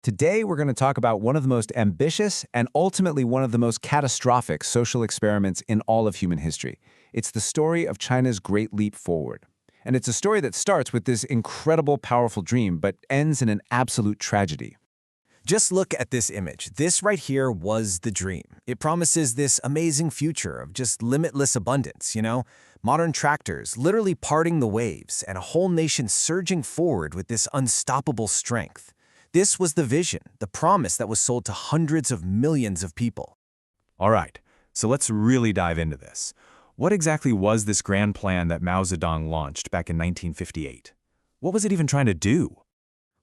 Today, we're going to talk about one of the most ambitious and ultimately one of the most catastrophic social experiments in all of human history. It's the story of China's Great Leap Forward. And it's a story that starts with this incredible, powerful dream, but ends in an absolute tragedy. Just look at this image. This right here was the dream. It promises this amazing future of just limitless abundance, Modern tractors literally parting the waves and a whole nation surging forward with this unstoppable strength. This was the vision, the promise that was sold to hundreds of millions of people. All right, so let's really dive into this. What exactly was this grand plan that Mao Zedong launched back in 1958? What was it even trying to do?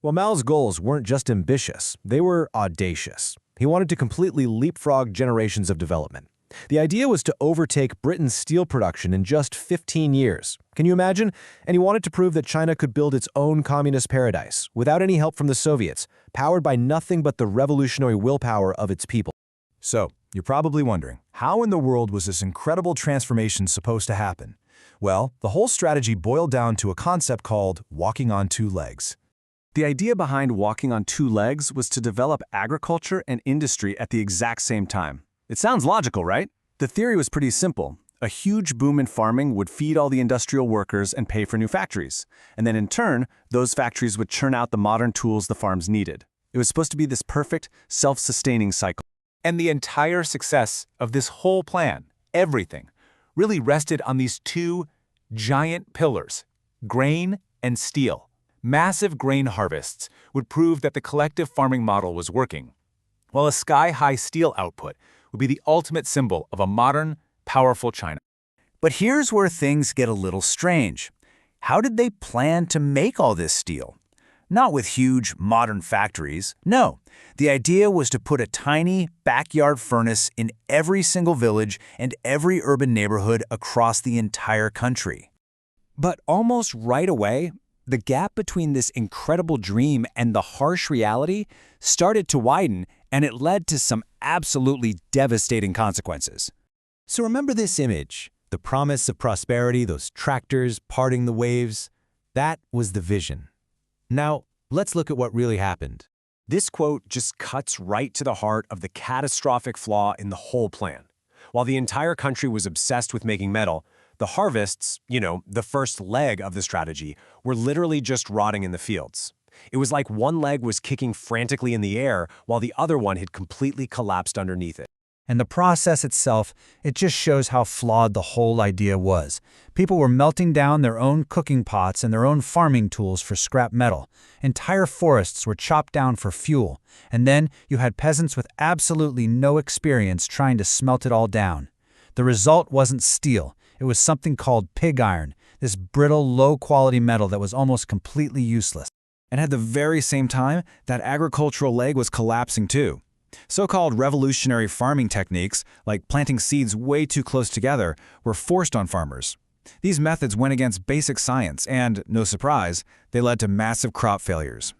Well, Mao's goals weren't just ambitious, they were audacious. He wanted to completely leapfrog generations of development. The idea was to overtake Britain's steel production in just 15 years. Can you imagine? And he wanted to prove that China could build its own communist paradise, without any help from the Soviets, powered by nothing but the revolutionary willpower of its people. So, you're probably wondering, how in the world was this incredible transformation supposed to happen? Well, the whole strategy boiled down to a concept called walking on two legs. The idea behind walking on two legs was to develop agriculture and industry at the exact same time. It sounds logical, right? The theory was pretty simple. A huge boom in farming would feed all the industrial workers and pay for new factories. And then in turn, those factories would churn out the modern tools the farms needed. It was supposed to be this perfect, self-sustaining cycle. And the entire success of this whole plan, everything, really rested on these two giant pillars, grain and steel. Massive grain harvests would prove that the collective farming model was working, while a sky-high steel output would be the ultimate symbol of a modern, powerful China. But here's where things get a little strange. How did they plan to make all this steel? Not with huge, modern factories. No, the idea was to put a tiny, backyard furnace in every single village and every urban neighborhood across the entire country. But almost right away, the gap between this incredible dream and the harsh reality started to widen, and it led to some absolutely devastating consequences. So remember this image, the promise of prosperity, those tractors parting the waves. That was the vision. Now, let's look at what really happened. This quote just cuts right to the heart of the catastrophic flaw in the whole plan. While the entire country was obsessed with making metal, the harvests, the first leg of the strategy, were literally just rotting in the fields. It was like one leg was kicking frantically in the air while the other one had completely collapsed underneath it. And the process itself, it just shows how flawed the whole idea was. People were melting down their own cooking pots and their own farming tools for scrap metal. Entire forests were chopped down for fuel. And then you had peasants with absolutely no experience trying to smelt it all down. The result wasn't steel. It was something called pig iron, this brittle, low-quality metal that was almost completely useless. And at the very same time, that agricultural leg was collapsing too. So-called revolutionary farming techniques, like planting seeds way too close together, were forced on farmers. These methods went against basic science and, no surprise, they led to massive crop failures.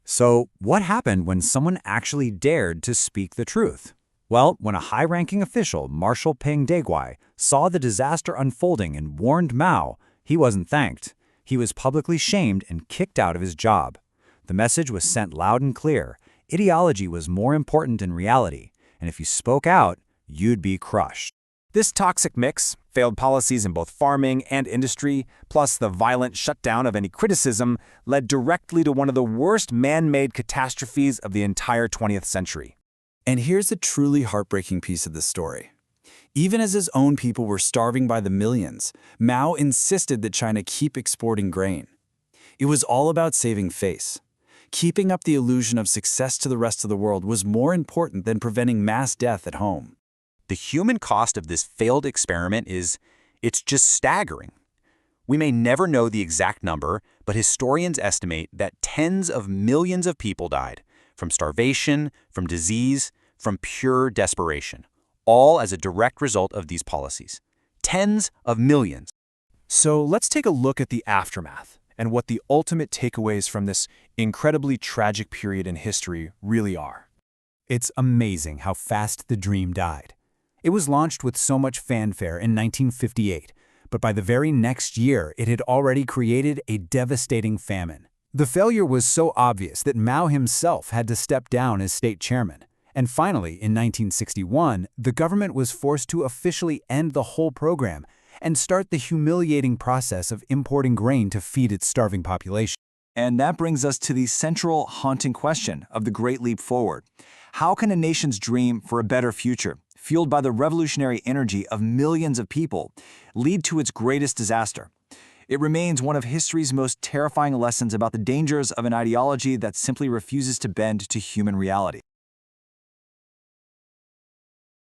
So, what happened when someone actually dared to speak the truth? Well, when a high-ranking official, Marshal Peng Deguai, saw the disaster unfolding and warned Mao, he wasn't thanked. He was publicly shamed and kicked out of his job. The message was sent loud and clear. Ideology was more important than reality, and if you spoke out, you'd be crushed. This toxic mix, failed policies in both farming and industry, plus the violent shutdown of any criticism, led directly to one of the worst man-made catastrophes of the entire 20th century. And here's a truly heartbreaking piece of the story. Even as his own people were starving by the millions, Mao insisted that China keep exporting grain. It was all about saving face. Keeping up the illusion of success to the rest of the world was more important than preventing mass death at home. The human cost of this failed experiment it's just staggering. We may never know the exact number, but historians estimate that tens of millions of people died from starvation, from disease, from pure desperation, all as a direct result of these policies. Tens of millions. So let's take a look at the aftermath and what the ultimate takeaways from this incredibly tragic period in history really are. It's amazing how fast the dream died. It was launched with so much fanfare in 1958, but by the very next year, it had already created a devastating famine. The failure was so obvious that Mao himself had to step down as state chairman. And finally, in 1961, the government was forced to officially end the whole program and start the humiliating process of importing grain to feed its starving population. And that brings us to the central, haunting question of the Great Leap Forward. How can a nation's dream for a better future, fueled by the revolutionary energy of millions of people, lead to its greatest disaster? It remains one of history's most terrifying lessons about the dangers of an ideology that simply refuses to bend to human reality.